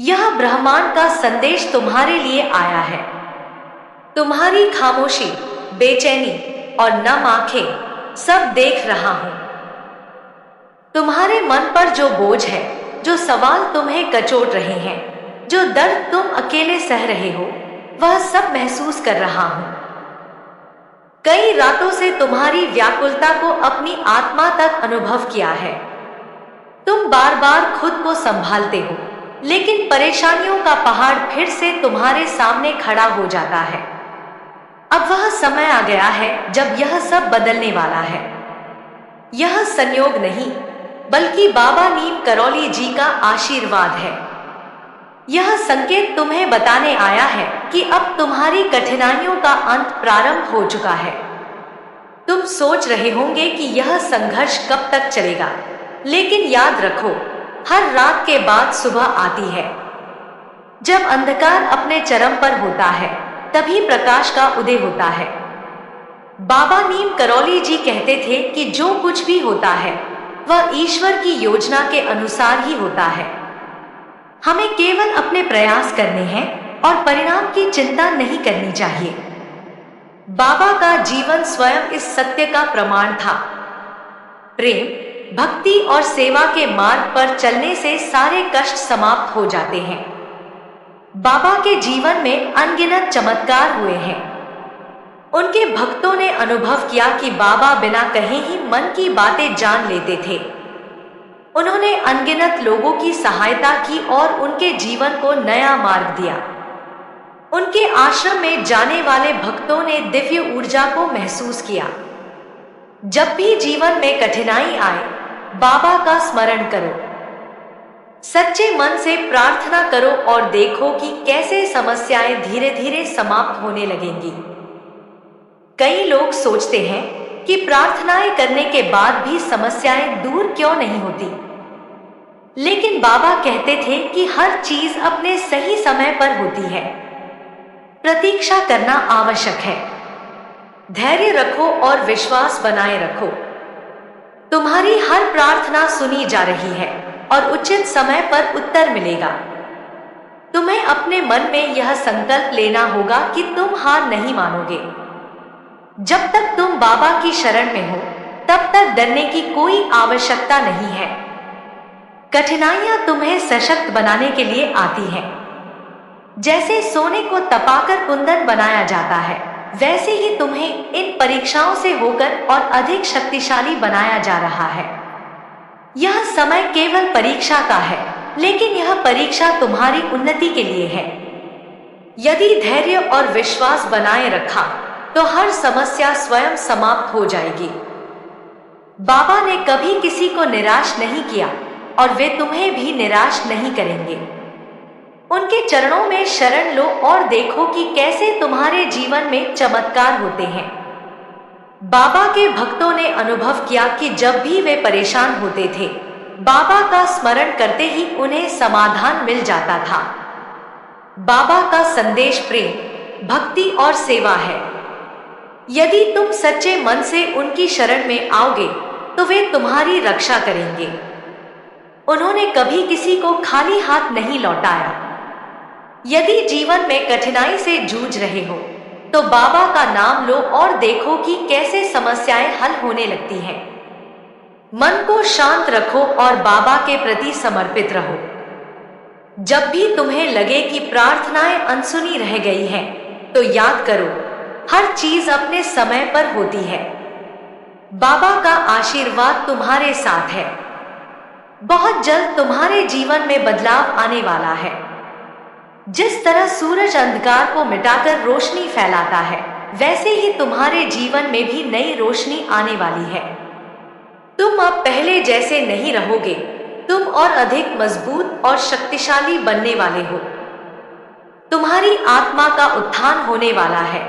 यह ब्रह्मांड का संदेश तुम्हारे लिए आया है। तुम्हारी खामोशी, बेचैनी और नम आंखें सब देख रहा हूं। तुम्हारे मन पर जो बोझ है, जो सवाल तुम्हें कचोट रहे हैं, जो दर्द तुम अकेले सह रहे हो, वह सब महसूस कर रहा हूं। कई रातों से तुम्हारी व्याकुलता को अपनी आत्मा तक अनुभव किया है। तुम बार बार खुद को संभालते हो, लेकिन परेशानियों का पहाड़ फिर से तुम्हारे सामने खड़ा हो जाता है। अब वह समय आ गया है जब यह सब बदलने वाला है। यह संयोग नहीं, बल्कि बाबा नीम करौली जी का आशीर्वाद है। यह संकेत तुम्हें बताने आया है कि अब तुम्हारी कठिनाइयों का अंत प्रारंभ हो चुका है। तुम सोच रहे होंगे कि यह संघर्ष कब तक चलेगा, लेकिन याद रखो, हर रात के बाद सुबह आती है। जब अंधकार अपने चरम पर होता है, तभी प्रकाश का उदय होता है। बाबा नीम करौली जी कहते थे कि जो कुछ भी होता है, वह ईश्वर की योजना के अनुसार ही होता है। हमें केवल अपने प्रयास करने हैं और परिणाम की चिंता नहीं करनी चाहिए। बाबा का जीवन स्वयं इस सत्य का प्रमाण था। प्रेम, भक्ति और सेवा के मार्ग पर चलने से सारे कष्ट समाप्त हो जाते हैं। बाबा के जीवन में अनगिनत चमत्कार हुए हैं। उनके भक्तों ने अनुभव किया कि बाबा बिना कहे ही मन की बातें जान लेते थे। उन्होंने अनगिनत लोगों की सहायता की और उनके जीवन को नया मार्ग दिया। उनके आश्रम में जाने वाले भक्तों ने दिव्य ऊर्जा को महसूस किया। जब भी जीवन में कठिनाई आए, बाबा का स्मरण करो। सच्चे मन से प्रार्थना करो और देखो कि कैसे समस्याएं धीरे धीरे समाप्त होने लगेंगी। कई लोग सोचते हैं कि प्रार्थनाएं करने के बाद भी समस्याएं दूर क्यों नहीं होती, लेकिन बाबा कहते थे कि हर चीज अपने सही समय पर होती है। प्रतीक्षा करना आवश्यक है। धैर्य रखो और विश्वास बनाए रखो। तुम्हारी हर प्रार्थना सुनी जा रही है और उचित समय पर उत्तर मिलेगा। तुम्हें अपने मन में यह संकल्प लेना होगा कि तुम हार नहीं मानोगे। जब तक तुम बाबा की शरण में हो, तब तक डरने की कोई आवश्यकता नहीं है। कठिनाइयां तुम्हें सशक्त बनाने के लिए आती हैं। जैसे सोने को तपाकर कुंदन बनाया जाता है, वैसे ही तुम्हें इन परीक्षाओं से होकर और अधिक शक्तिशाली बनाया जा रहा है। यह समय केवल परीक्षा का है, लेकिन यह परीक्षा तुम्हारी उन्नति के लिए है। यदि धैर्य और विश्वास बनाए रखा, तो हर समस्या स्वयं समाप्त हो जाएगी। बाबा ने कभी किसी को निराश नहीं किया और वे तुम्हें भी निराश नहीं करेंगे। उनके चरणों में शरण लो और देखो कि कैसे तुम्हारे जीवन में चमत्कार होते हैं। बाबा के भक्तों ने अनुभव किया कि जब भी वे परेशान होते थे, बाबा का स्मरण करते ही उन्हें समाधान मिल जाता था। बाबा का संदेश प्रेम, भक्ति और सेवा है। यदि तुम सच्चे मन से उनकी शरण में आओगे, तो वे तुम्हारी रक्षा करेंगे। उन्होंने कभी किसी को खाली हाथ नहीं लौटाया। यदि जीवन में कठिनाई से जूझ रहे हो, तो बाबा का नाम लो और देखो कि कैसे समस्याएं हल होने लगती हैं। मन को शांत रखो और बाबा के प्रति समर्पित रहो। जब भी तुम्हें लगे कि प्रार्थनाएं अनसुनी रह गई हैं, तो याद करो, हर चीज अपने समय पर होती है। बाबा का आशीर्वाद तुम्हारे साथ है। बहुत जल्द तुम्हारे जीवन में बदलाव आने वाला है। जिस तरह सूरज अंधकार को मिटाकर रोशनी फैलाता है, वैसे ही तुम्हारे जीवन में भी नई रोशनी आने वाली है। तुम अब पहले जैसे नहीं रहोगे। तुम और अधिक मजबूत और शक्तिशाली बनने वाले हो। तुम्हारी आत्मा का उत्थान होने वाला है।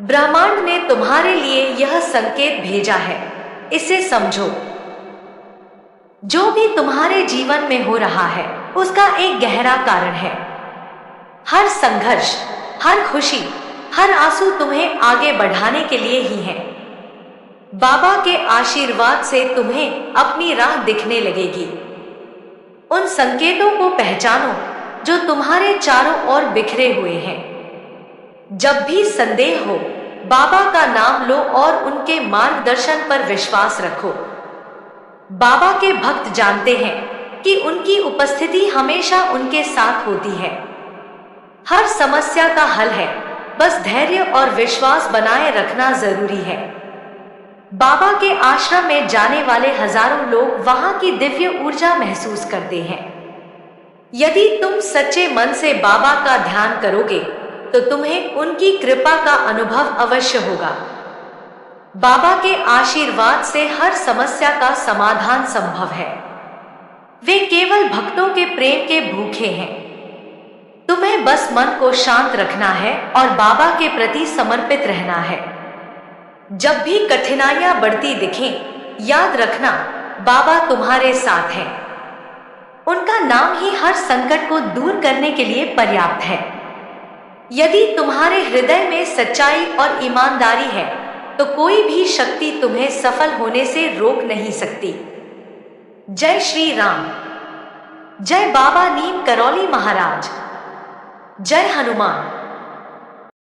ब्रह्मांड ने तुम्हारे लिए यह संकेत भेजा है, इसे समझो। जो भी तुम्हारे जीवन में हो रहा है, उसका एक गहरा कारण है। हर संघर्ष, हर खुशी, हर आंसू तुम्हें आगे बढ़ाने के लिए ही है। बाबा के आशीर्वाद से तुम्हें अपनी राह दिखने लगेगी। उन संकेतों को पहचानो जो तुम्हारे चारों ओर बिखरे हुए हैं। जब भी संदेह हो, बाबा का नाम लो और उनके मार्गदर्शन पर विश्वास रखो। बाबा के भक्त जानते हैं कि उनकी उपस्थिति हमेशा उनके साथ होती है। हर समस्या का हल है, बस धैर्य और विश्वास बनाए रखना जरूरी है। बाबा के आश्रम में जाने वाले हजारों लोग वहां की दिव्य ऊर्जा महसूस करते हैं। यदि तुम सच्चे मन से बाबा का ध्यान करोगे तो तुम्हें उनकी कृपा का अनुभव अवश्य होगा। बाबा के आशीर्वाद से हर समस्या का समाधान संभव है। वे केवल भक्तों के प्रेम के भूखे हैं। तुम्हें बस मन को शांत रखना है और बाबा के प्रति समर्पित रहना है। जब भी कठिनाइयां बढ़ती दिखें, याद रखना बाबा तुम्हारे साथ हैं। उनका नाम ही हर संकट को दूर करने के लिए पर्याप्त है। यदि तुम्हारे हृदय में सच्चाई और ईमानदारी है तो कोई भी शक्ति तुम्हें सफल होने से रोक नहीं सकती। जय श्री राम। जय बाबा नीम करौली महाराज। जय हनुमान।